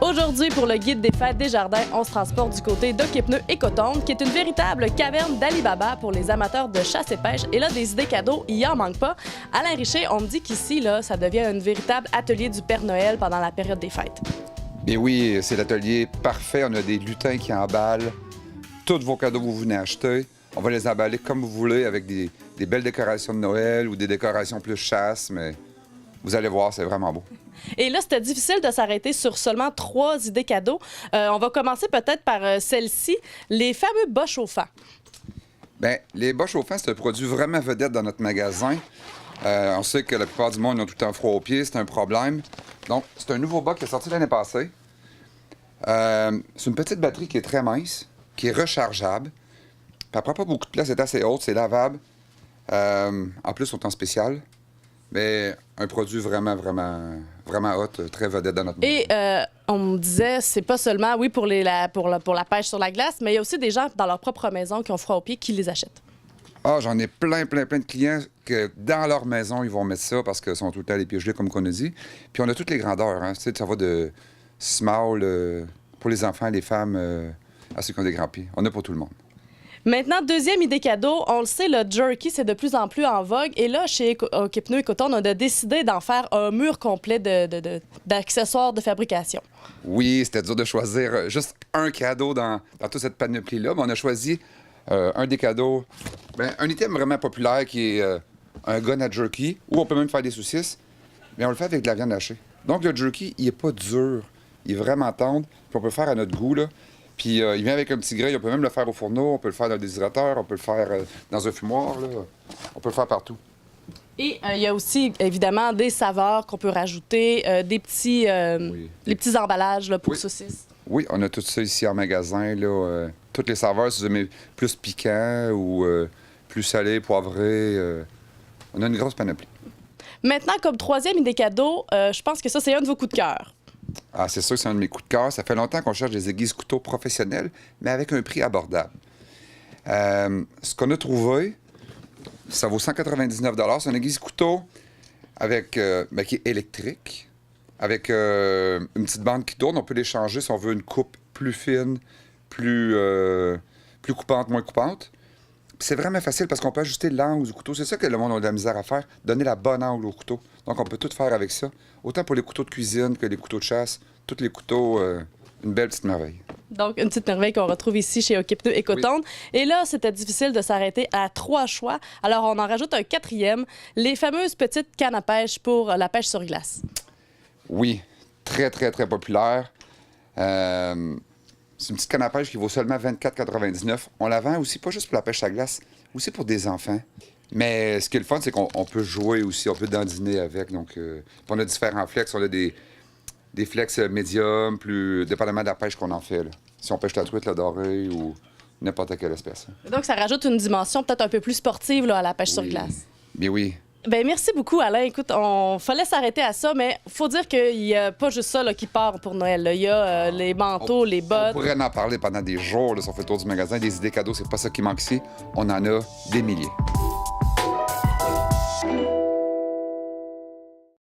Aujourd'hui, pour le guide des fêtes des jardins, on se transporte du côté d'Okipneu Écotonde, qui est une véritable caverne d'Ali Baba pour les amateurs de chasse et pêche. Et là, des idées cadeaux, il y en manque pas. Alain Richer, on me dit qu'ici, là, ça devient un véritable atelier du Père Noël pendant la période des fêtes. Bien oui, c'est l'atelier parfait. On a des lutins qui emballent tous vos cadeaux que vous venez acheter. On va les emballer comme vous voulez avec des belles décorations de Noël ou des décorations plus chasse, mais vous allez voir, c'est vraiment beau. Et là, c'était difficile de s'arrêter sur seulement 3 idées cadeaux. On va commencer peut-être par celle-ci, les fameux bas chauffants. Bien, les bas chauffants, c'est un produit vraiment vedette dans notre magasin. On sait que la plupart du monde ont tout le temps froid aux pieds, c'est un problème. Donc, c'est un nouveau bas qui est sorti l'année passée. C'est une petite batterie qui est très mince, qui est rechargeable. Puis elle prend pas beaucoup de place, c'est assez haute, c'est lavable. En plus, ils sont en spécial. Mais un produit vraiment hot, très vedette dans notre monde. Et on me disait, c'est pas seulement, oui, pour la pêche sur la glace, mais il y a aussi des gens dans leur propre maison qui ont froid aux pieds qui les achètent. Ah, j'en ai plein de clients que dans leur maison, ils vont mettre ça parce qu'ils sont tout le temps les pieds gelés, comme qu'on a dit. Puis on a toutes les grandeurs, hein. Tu sais, ça va de small pour les enfants, les femmes, à ceux qui ont des grands pieds. On a pour tout le monde. Maintenant, deuxième idée cadeau, on le sait, le jerky, c'est de plus en plus en vogue. Et là, chez Okipneu Écotonde, on a décidé d'en faire un mur complet d'accessoires de fabrication. Oui, c'était dur de choisir juste un cadeau dans toute cette panoplie-là, mais on a choisi un des cadeaux, un item vraiment populaire qui est un gun à jerky, où on peut même faire des saucisses, mais on le fait avec de la viande hachée. Donc le jerky, il est pas dur, il est vraiment tendre, puis on peut le faire à notre goût, là. Puis il vient avec un petit grill, on peut même le faire au fourneau, on peut le faire dans le déshydrateur, on peut le faire dans un fumoir, là. On peut le faire partout. Et il y a aussi, évidemment, des saveurs qu'on peut rajouter, les petits emballages là, pour saucisses. Oui, on a tout ça ici en magasin, là. Toutes les saveurs, si vous aimez plus piquant ou plus salé, poivré, on a une grosse panoplie. Maintenant, comme troisième idée cadeau, je pense que ça, c'est un de vos coups de cœur. Ah, c'est sûr que c'est un de mes coups de cœur. Ça fait longtemps qu'on cherche des aiguises couteaux professionnelles, mais avec un prix abordable. Ce qu'on a trouvé, ça vaut 199 $. C'est une aiguise couteau avec, qui est électrique, avec une petite bande qui tourne. On peut les changer si on veut une coupe plus fine, plus coupante, moins coupante. Puis c'est vraiment facile parce qu'on peut ajuster l'angle du couteau. C'est ça que le monde a de la misère à faire, donner la bonne angle au couteau. Donc, on peut tout faire avec ça. Autant pour les couteaux de cuisine que les couteaux de chasse. Tous les couteaux, une belle petite merveille. Donc, une petite merveille qu'on retrouve ici chez Okipneu Écotonde. Oui. Et là, c'était difficile de s'arrêter à 3 choix. Alors, on en rajoute un 4e, les fameuses petites cannes à pêche pour la pêche sur glace. Oui, très populaire. C'est une petite canne à pêche qui vaut seulement 24,99 $. On la vend aussi, pas juste pour la pêche à glace, aussi pour des enfants. Mais ce qui est le fun, c'est qu'on peut jouer aussi, on peut dandiner avec. Donc, on a différents flex. On a des flex médiums, plus dépendamment de la pêche qu'on en fait, là. Si on pêche la truite, la dorée ou n'importe quelle espèce. Donc, ça rajoute une dimension peut-être un peu plus sportive là, à la pêche sur glace. Bien oui. Bien, merci beaucoup, Alain. Écoute, on fallait s'arrêter à ça, mais il faut dire qu'il n'y a pas juste ça là, qui part pour Noël. Là. Il y a les manteaux, les bottes. On pourrait en parler pendant des jours là, si on fait le tour du magasin. Des idées cadeaux, c'est pas ça qui manque ici. On en a des milliers.